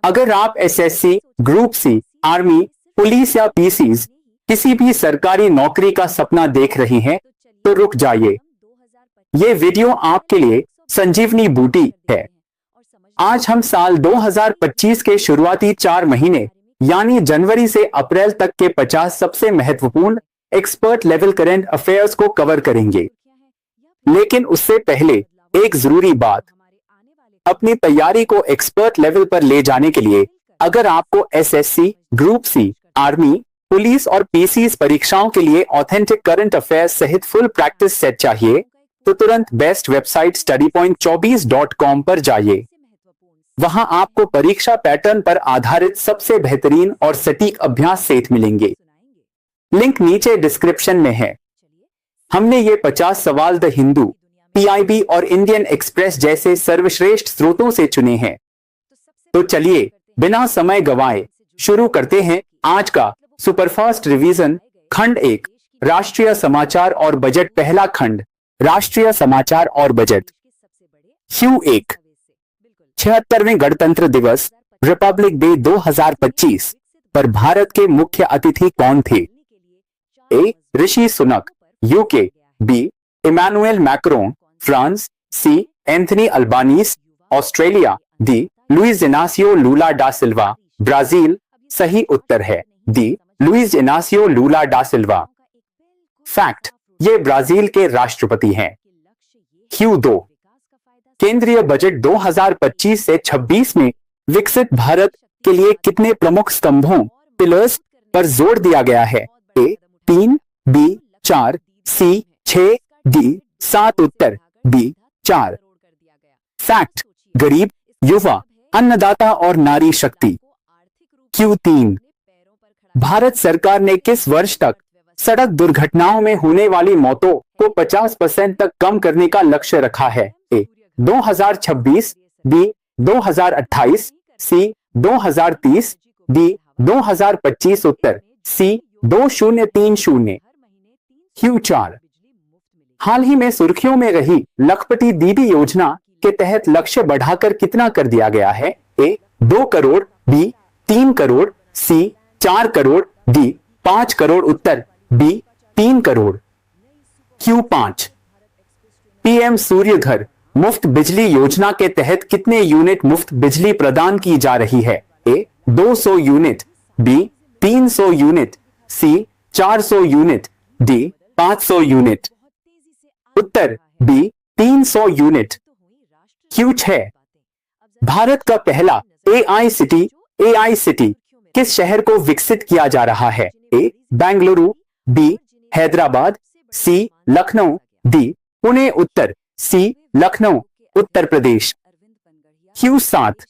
अगर आप SSC, group C, army, police या पीसीज किसी भी सरकारी नौकरी का सपना देख रही हैं, तो रुक जाइए। ये वीडियो आपके लिए संजीवनी बूटी है। आज हम साल 2025 के शुरुआती 4 महीने यानी जनवरी से अप्रैल तक के 50 सबसे महत्वपूर्ण एक्सपर्ट लेवल करंट अफेयर्स को कवर करेंगे। लेकिन उससे पहले एक जरूरी बात, अपनी तैयारी को एक्सपर्ट लेवल पर ले जाने के लिए अगर आपको SSC, group C, army, police और पीसीज परीक्षाओं के लिए ऑथेंटिक करंट अफेयर्स सहित फुल प्रैक्टिस सेट चाहिए, तो तुरंत बेस्ट वेबसाइट studypoint24.com पर जाइए। वहां आपको परीक्षा पैटर्न पर आधारित सबसे बेहतरीन और सटीक अभ्यास सेट मिलेंगे। लिंक नीचे डिस्क्रिप्शन में है। हमने ये 50 सवाल द हिंदू, पीआईबी और इंडियन एक्सप्रेस जैसे सर्वश्रेष्ठ स्रोतों से चुने हैं। तो चलिए बिना समय गंवाए शुरू करते हैं आज का सुपरफास्ट रिवीजन। खंड 1, राष्ट्रीय समाचार और बजट। पहला खंड, राष्ट्रीय समाचार और बजट। Q1, 76वें गणतंत्र दिवस रिपब्लिक डे 2025 पर भारत के मुख्य अतिथि कौन थे? A. Rishi Sunak, UK. B. Emmanuel Macron, France. C. Anthony Albanese, Australia. D. Luiz Inacio Lula da Silva, Brazil. सही उत्तर है D. Luiz Inacio Lula da सिल्वा। फैक्ट, ये ब्राजील के राष्ट्रपति हैं। Q2, केंद्रीय बजट 2025 से 26 में विकसित भारत के लिए कितने प्रमुख स्तंभों, पिलर्स पर जोर दिया गया है? ए. 3, बी. 4, सी. 6, डी. 7। उत्तर बी. 4। फैक्ट, गरीब, युवा, अन्नदाता और नारी शक्ति। Q3, भारत सरकार ने किस वर्ष तक सड़क दुर्घटनाओं में होने वाली मौतों को 50% तक कम करने का लक्ष्य रखा है? ए. 2026, बी. 2028, सी. 2030, डी. 2025। उत्तर सी. 2030। Q4, हाल ही में सुर्खियों में रही लखपति दीदी योजना के तहत लक्ष्य बढ़ाकर कितना कर दिया गया है? ए. 2 करोड़, बी. 3 करोड़, सी. 4 करोड़, डी. 5 करोड़। उत्तर बी. 3 करोड़। Q5, पीएम सूर्य घर मुफ्त बिजली योजना के तहत कितने यूनिट मुफ्त बिजली प्रदान की जा रही है? ए. 200 यूनिट, बी. 300 यूनिट, सी. 400 यूनिट, डी. 500 यूनिट। उत्तर बी. 300 यूनिट। Q6, भारत का पहला AI सिटी किस शहर को विकसित किया जा रहा है? ए. बेंगलुरु, बी. हैदराबाद, सी. लखनऊ, डी. पुणे। उत्तर सी. लखनऊ, उत्तर प्रदेश। Q7,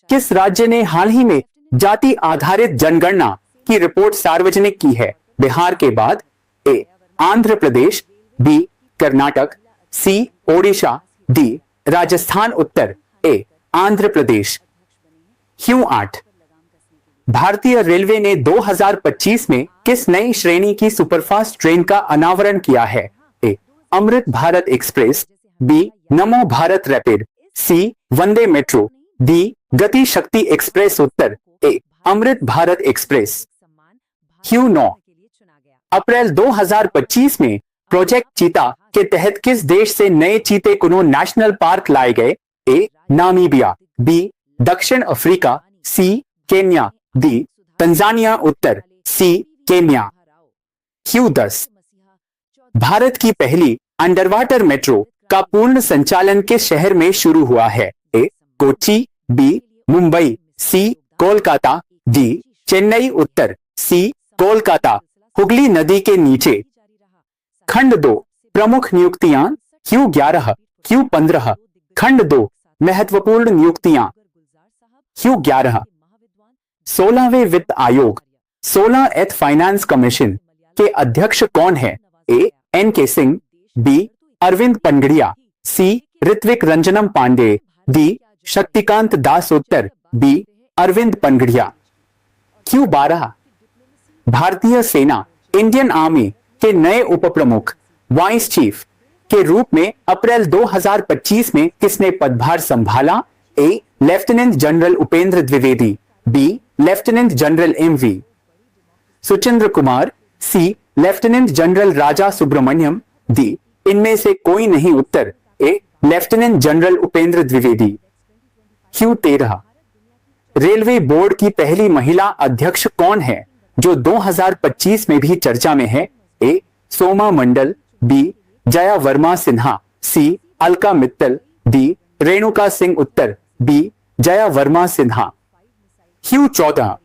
किस राज्य ने हाल ही में जाति आधारित जनगणना की रिपोर्ट सार्वजनिक की है? बिहार के बाद? ए. आंध्र प्रदेश, बी. कर्नाटक, सी. ओडिशा, डी. राजस्थान। उत्तर ए. आंध्र प्रदेश। Q8, भारतीय रेलवे ने 2025 में किस नई श्रेणी की सुपरफास्ट ट्रेन का अनावरण किया है? ए. Amrit Bharat express, B. नमो भारत रैपिड, सी. वंदे मेट्रो, डी. गति शक्ति एक्सप्रेस। उत्तर ए. अमृत भारत एक्सप्रेस। Q9, अप्रैल 2025 में प्रोजेक्ट चीता के तहत किस देश से नए चीते कुनो नेशनल पार्क लाए गए? ए. Namibia, B. दक्षिण Africa, C. Kenya, D. Tanzania. उत्तर सी. केन्या। Q10, भारत की पहली अंडरवाटर मेट्रो का पूर्ण संचालन किस शहर में शुरू हुआ है? ए. कोच्चि, बी. मुंबई, सी. कोलकाता, डी. चेन्नई। उत्तर सी. कोलकाता, हुगली नदी के नीचे। खंड 2, प्रमुख नियुक्तियां। Q11, Q15, खंड 2, महत्वपूर्ण नियुक्तियां। Q11, 16वें वित्त आयोग 16th फाइनेंस कमीशन के अध्यक्ष कौन है? ए. N.K. सिंह, बी. अरविंद पनगड़िया, सी. ऋत्विक रंजनम पांडे, डी. शक्तिकांत दास। उत्तर बी. अरविंद पनगड़िया। Q12, भारतीय सेना इंडियन आर्मी के नए उप प्रमुख वाइस चीफ के रूप में अप्रैल 2025 में किसने पदभार संभाला? A lieutenant general Upendra Dwivedi, B lieutenant general M V Suchindra Kumar, C lieutenant general Raja Subramaniam, D इनमें से कोई नहीं उत्तर A lieutenant general Upendra Dwivedi. Q13 railway board की पहली महिला अध्यक्ष कौन है जो 2025 में भी चर्चा में है? ए सोमा मंडल, बी जया वर्मा सिन्हा, सी अलका मित्तल, डी रेणुका सिंह उत्तर बी जया वर्मा सिन्हा। Q14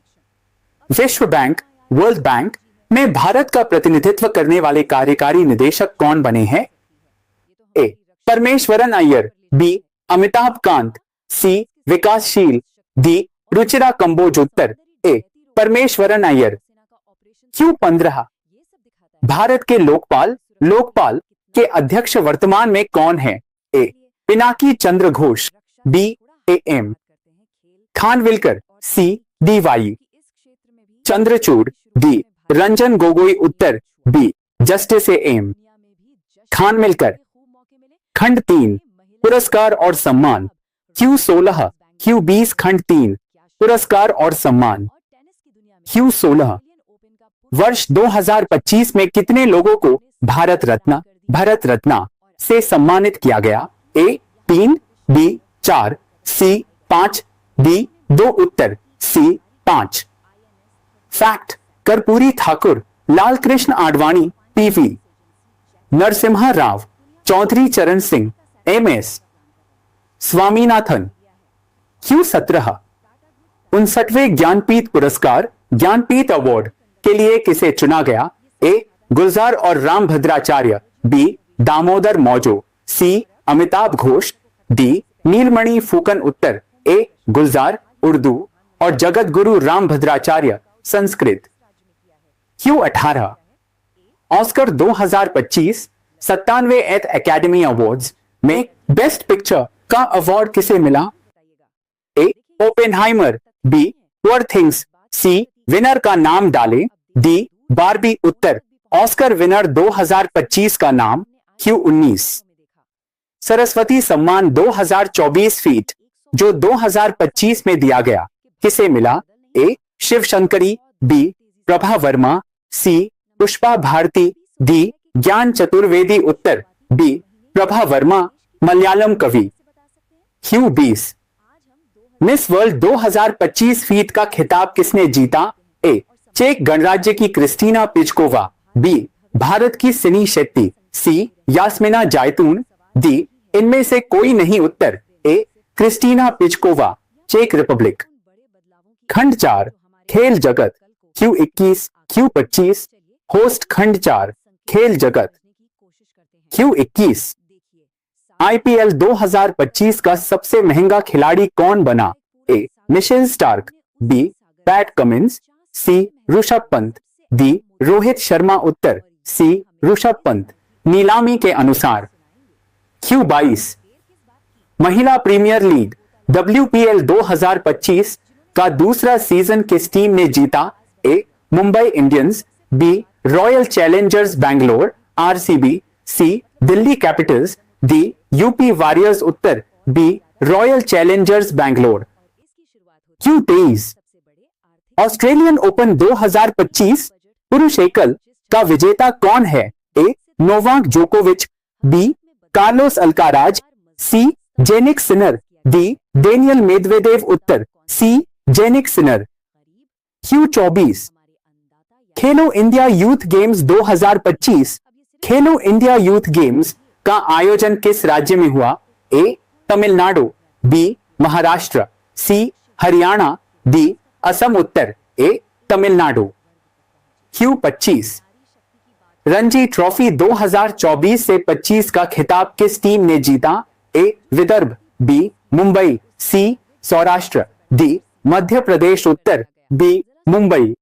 विश्व बैंक, वर्ल्ड बैंक में भारत का प्रतिनिधित्व करने वाले कार्यकारी निदेशक कौन बने हैं? A Parameswaran Iyer, B Amitabh Kant, C Vikas Sheel, D Ruchira Kamboj उत्तर ए परमेश्वरन अय्यर। Q15 भारत के लोकपाल के अध्यक्ष वर्तमान में कौन है? A Pinaki Chandra Ghose, B A M Khanwilkar, C D Y Chandrachud, D Ranjan Gogoi उत्तर B justice A M Khanwilkar. खंड 3 पुरस्कार और सम्मान। Q16 Q20 खंड 3 पुरस्कार और सम्मान। Q16 वर्ष 2025 में कितने लोगों को भारत रत्न से सम्मानित किया गया? ए 3, बी 4, सी 5, डी 2 उत्तर सी 5। फैक्ट कर्पूरी ठाकुर, लाल कृष्ण आडवाणी, पीवी नरसिम्हा राव, चौधरी चरण सिंह, एमएस स्वामीनाथन। Q17 59वें ज्ञानपीठ पुरस्कार, ज्ञानपीठ अवार्ड के लिए किसे चुना गया? ए गुलजार और Rambhadracharya, B Damodar Mauzo, C Amitav Ghosh, D Nilmani Phookan उत्तर ए गुलजार उर्दू और Jagadguru Rambhadracharya Sanskrit. Q18 Oscar 2025 97वें एकेडमी अवार्ड्स में बेस्ट पिक्चर का अवार्ड किसे मिला? A Oppenheimer, B poor things, C winner का नाम डालें, डी बारबी उत्तर ऑस्कर विनर 2025 का नाम। Q19 सरस्वती सम्मान 2024 फीट जो 2025 में दिया गया किसे मिला? ए शिव शंकरी, बी प्रभा वर्मा, सी पुष्पा भारती, डी ज्ञान चतुर्वेदी उत्तर बी प्रभा वर्मा मलयालम कवि। Q20 मिस वर्ल्ड 2025 फीट का खिताब किसने जीता? ए चेक गणराज्य की क्रिस्टीना पिचकोवा, बी भारत की सिनी शेट्टी, सी यास्मिना जायतून, डी इनमें से कोई नहीं उत्तर ए क्रिस्टीना पिचकोवा, चेक रिपब्लिक। खंड 4 खेल जगत। Q21 Q25 होस्ट खंड 4 खेल जगत। Q21 IPL 2025 का सबसे महंगा खिलाड़ी कौन बना? A Mitchell Starc, B Pat Cummins, C Rishabh Pant, D Rohit Sharma उत्तर सी ऋषभ पंत नीलामी के अनुसार। Q22 महिला प्रीमियर लीग WPL 2025 का दूसरा सीजन किस टीम ने जीता? A Mumbai Indians, B Royal Challengers Bangalore RCB, C Delhi Capitals, D UP Warriors उत्तर B Royal Challengers Bangalore. Q23 Australian Open 2025 पुरुष एकल का विजेता कौन है? ए नोवाक जोकोविच, B Carlos Alcaraz, C Jannik Sinner, D Daniil Medvedev उत्तर C Jannik Sinner. Q24 Khelo India youth games 2025 खेलो India youth games का आयोजन किस राज्य में हुआ? ए तमिलनाडु, बी महाराष्ट्र, सी हरियाणा, डी असम उत्तर ए तमिलनाडु। Q25 रणजी ट्रॉफी 2024 से 25 का खिताब किस टीम ने जीता? ए विदर्भ, बी मुंबई, सी सौराष्ट्र, डी मध्य प्रदेश उत्तर बी मुंबई।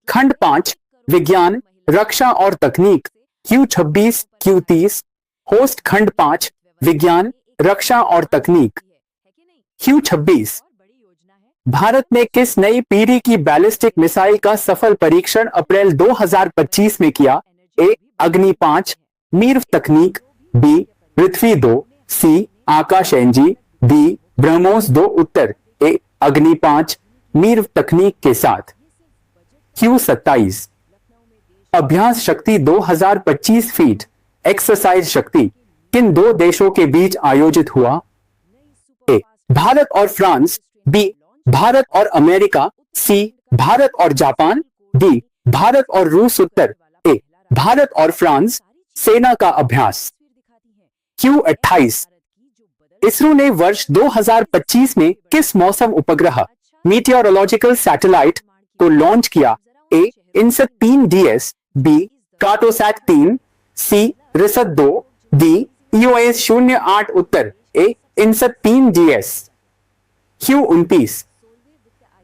खंड 5 विज्ञान रक्षा और तकनीक। Q26 Q30 होस्ट खंड 5 विज्ञान रक्षा और तकनीक। Q26 भारत ने किस नई पीढ़ी की बैलिस्टिक मिसाइल का सफल परीक्षण अप्रैल 2025 में किया? ए अग्नि 5 मीर तकनीक, बी पृथ्वी 2, सी आकाश एनजी, डी ब्रह्मोस 2 उत्तर, ए अग्नि 5 मीर तकनीक के साथ। Q27 अभ्यास शक्ति 2025 फीट एक्सरसाइज शक्ति किन 2 देशों के बीच आयोजित हुआ? ए भारत और फ्रांस, बी भारत और अमेरिका, सी भारत और जापान, डी भारत और रूस। उत्तर ए भारत और फ्रांस। सेना का अभ्यास। Q28 इसरो ने वर्ष 2025 में किस मौसम उपग्रह मीटियोरोलॉजिकल सैटेलाइट को लॉन्च किया? ए इनसत 3DS, बी कार्टोसैट 3, सी रिसत 2, डी EOS 08। उत्तर ए इनसत 3DS। Q29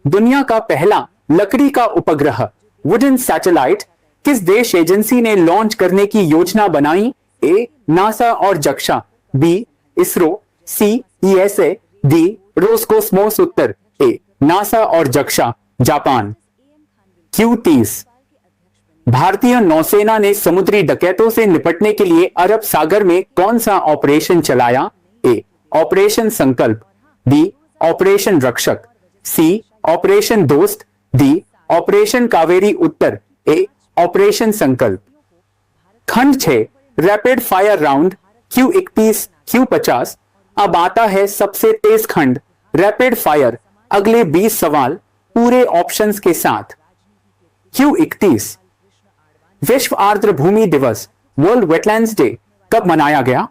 दुनिया का पहला लकड़ी का उपग्रह वुडन सैटेलाइट किस देश एजेंसी ने लॉन्च करने की योजना बनाई? ए नासा और JAXA, B ISRO, C ESA, D Roscosmos. उत्तर ए नासा और जक्षा, जापान। Q30 भारतीय नौसेना ने समुद्री डकैतों से निपटने के लिए अरब सागर में कौन सा ऑपरेशन चलाया? ए ऑपरेशन संकल्प, बी ऑपरेशन रक्षक, सी ऑपरेशन दोस्त, डी ऑपरेशन कावेरी। उत्तर ए ऑपरेशन संकल्प। खंड 6 rapid fire round Q31 Q50 अब आता है सबसे तेज खंड रैपिड फायर। अगले 20 सवाल पूरे ऑप्शंस के साथ। Q31 विश्व आर्द्र भूमि दिवस वर्ल्ड वेटलैंड्स डे कब मनाया गया?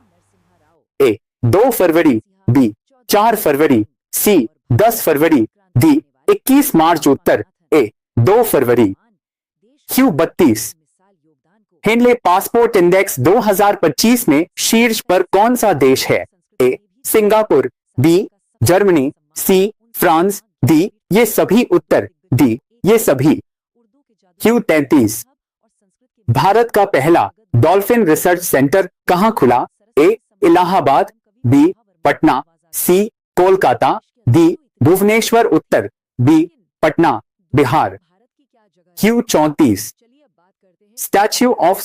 ए 2 फरवरी, बी 4 फरवरी, सी 10 फरवरी, डी 21 मार्च। उत्तर ए 2 फरवरी। Q32 हेनले पासपोर्ट इंडेक्स 2025 में शीर्ष पर कौन सा देश है? A Singapore, B Germany, C France, D ये सभी। उत्तर डी ये सभी। Q33 भारत का पहला डॉल्फिन रिसर्च सेंटर कहां खुला? A Allahabad, B Patna, C Kolkata, D Bhubaneswar. उत्तर B Patna, Bihar. Q34 statue of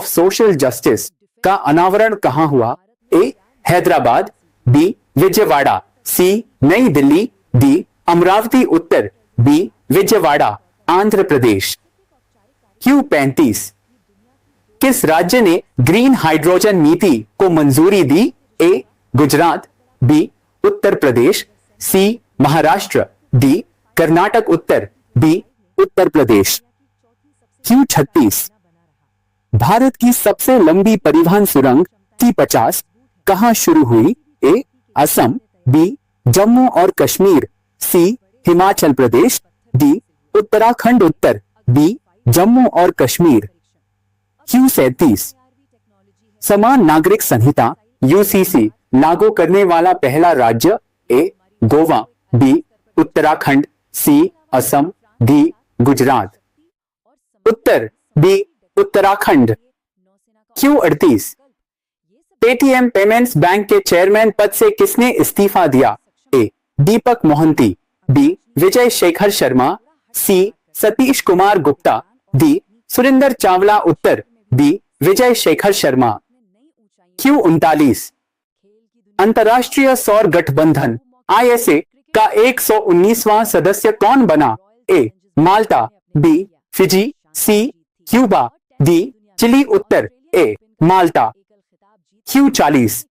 social justice का अनावरण कहां हुआ? A Hyderabad, B Vijayawada, C Nai Delhi, D Amaravati. उत्तर बी विजयवाड़ा, आंध्र प्रदेश। Q35 किस राज्य ने ग्रीन हाइड्रोजन नीति को मंजूरी दी? A Gujarat, B Uttar Pradesh, C Maharashtra, D Karnataka. उत्तर बी उत्तर प्रदेश। Q36 भारत की सबसे लंबी परिवहन सुरंग T50 कहां शुरू हुई? ए असम, बी जम्मू और कश्मीर, सी हिमाचल प्रदेश, डी उत्तराखंड। उत्तर बी जम्मू और कश्मीर। Q37 समान नागरिक संहिता UCC लागू करने वाला पहला राज्य? A Goa, B Uttarakhand, C Assam, D Gujarat. उत्तर B Uttarakhand. Q38 Paytm payments bank के चेयरमैन पद से किसने इस्तीफा दिया? A Deepak Mohanty, B Vijay Shekhar Sharma, C Satish Kumar Gupta, D Surinder Chawla. उत्तर बी विजय शेखर शर्मा। Q39 अंतर्राष्ट्रीय सौर गठबंधन ISA का 119वां सदस्य कौन बना? ए माल्टा, बी फिजी, सी क्यूबा, डी चिली। उत्तर ए माल्टा। Q40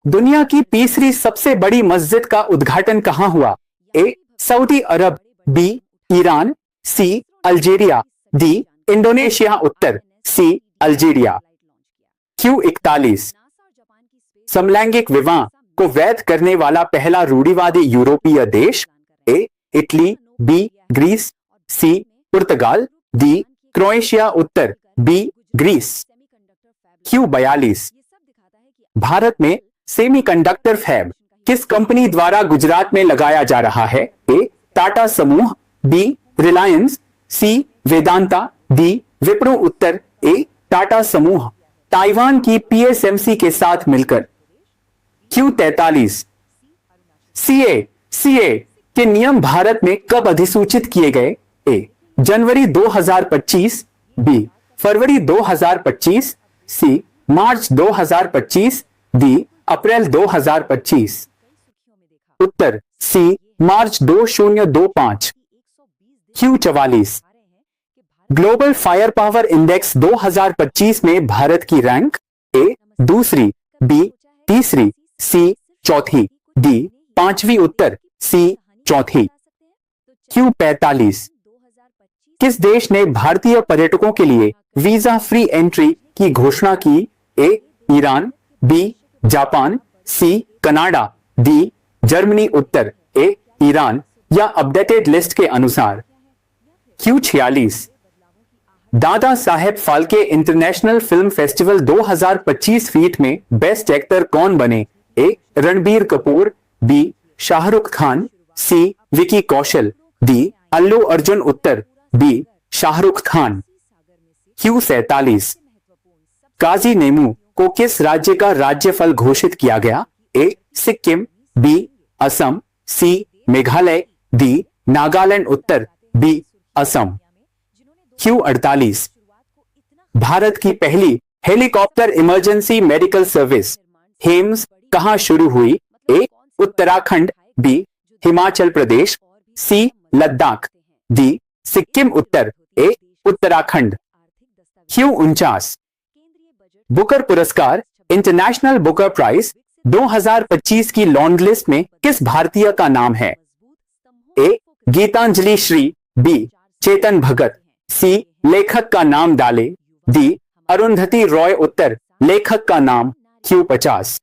दुनिया की तीसरी सबसे बड़ी मस्जिद का उद्घाटन कहां हुआ? ए सऊदी अरब, बी ईरान, सी अल्जीरिया, डी इंडोनेशिया। उत्तर सी अल्जीरिया। Q41 समलैंगिक विवाह को वैध करने वाला पहला रूढ़िवादी यूरोपीय देश? A Italy, B Greece, C Portugal, D Croatia. उत्तर बी ग्रीस। Q42 भारत में सेमीकंडक्टर फैब किस कंपनी द्वारा गुजरात में लगाया जा रहा है? ए टाटा समूह, बी रिलायंस, सी वेदांता, डी विप्रो। उत्तर ए टाटा समूह, ताइवान की PSMC के साथ मिलकर। Q43 CA के नियम भारत में कब अधिसूचित किए गए? ए जनवरी 2025, बी फरवरी 2025, सी मार्च 2025, डी अप्रैल 2025। उत्तर सी मार्च 2025। Q44। Global fire power index 2025 में भारत की रैंक ए दूसरी, बी तीसरी, सी चौथी, डी पांचवी। उत्तर सी चौथी। Q45। किस देश ने भारतीय पर्यटकों के लिए वीजा फ्री एंट्री की घोषणा की? A Iran, B Japan, C Canada, D Germany. उत्तर ए ईरान या अपडेटेड लिस्ट के अनुसार। Q46। Dada Saheb Phalke international film festival 2025 फीट में बेस्ट एक्टर कौन बने? A Ranbir Kapoor, B Shahrukh Khan, C Vicky Kaushal, D Allu Arjun. उत्तर बी शाहरुख खान। Q47। काजी नेमू को किस राज्य का राज्य फल घोषित किया गया? A Sikkim, B Assam, C Meghalaya, D Nagaland. Uttar B Assam. Q48। Bharat की पहली हेलीकॉप्टर इमरजेंसी मेडिकल सर्विस हेम्स कहां शुरू हुई? ए उत्तराखंड, बी हिमाचल प्रदेश, सी लद्दाख, डी सिक्किम। उत्तर ए उत्तराखंड। Q49। बुकर पुरस्कार इंटरनेशनल बुकर प्राइज 2025 की लॉन्ग लिस्ट में किस भारतीय का नाम है? ए गीतांजलि श्री, बी चेतन भगत, सी लेखक का नाम डाले, डी अरुंधति रॉय। उत्तर लेखक का नाम। Q50।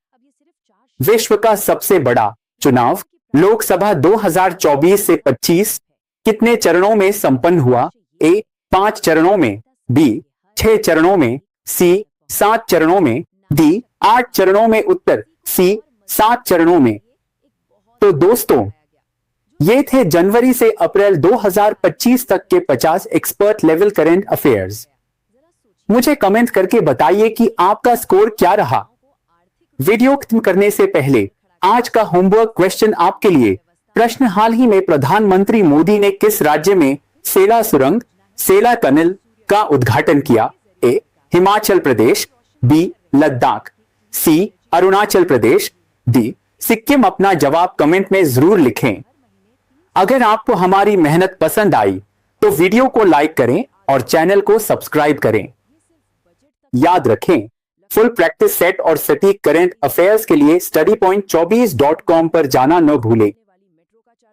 विश्व का सबसे बड़ा चुनाव लोकसभा 2024 से 25 कितने चरणों में संपन्न हुआ? ए 5 चरणों में, बी 6 चरणों में, सी 7 चरणों में, डी 8 चरणों में। उत्तर सी 7 चरणों में। तो दोस्तों, ये थे जनवरी से अप्रैल 2025 तक के 50 एक्सपर्ट लेवल करंट अफेयर्स। मुझे कमेंट करके बताइए कि आपका स्कोर क्या रहा। वीडियो खत्म करने से पहले आज का होमवर्क क्वेश्चन आपके लिए। प्रश्न: हाल ही में प्रधानमंत्री मोदी ने किस राज्य में सेला सुरंग, सेला टनल का उद्घाटन किया? ए हिमाचल प्रदेश, बी लद्दाख, सी अरुणाचल प्रदेश, डी सिक्किम। अपना जवाब कमेंट में जरूर लिखें। अगर आपको हमारी मेहनत पसंद आई तो वीडियो को लाइक करें और चैनल को सब्सक्राइब करें। याद रखें, फुल प्रैक्टिस सेट और सटीक करंट अफेयर्स के लिए studypoint24.com पर जाना न भूलें।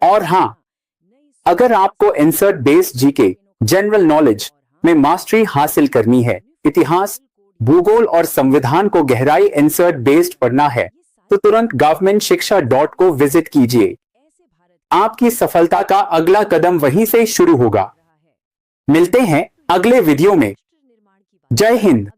और हां, अगर आपको insert based GK general knowledge में मास्टरी हासिल करनी है, इतिहास, भूगोल और संविधान को गहराई इंसर्ट बेस्ड पढ़ना है, तो तुरंत governmentshiksha.co विजिट कीजिए। आपकी सफलता का अगला कदम वहीं से शुरू होगा। मिलते हैं अगले वीडियो में। जय हिंद।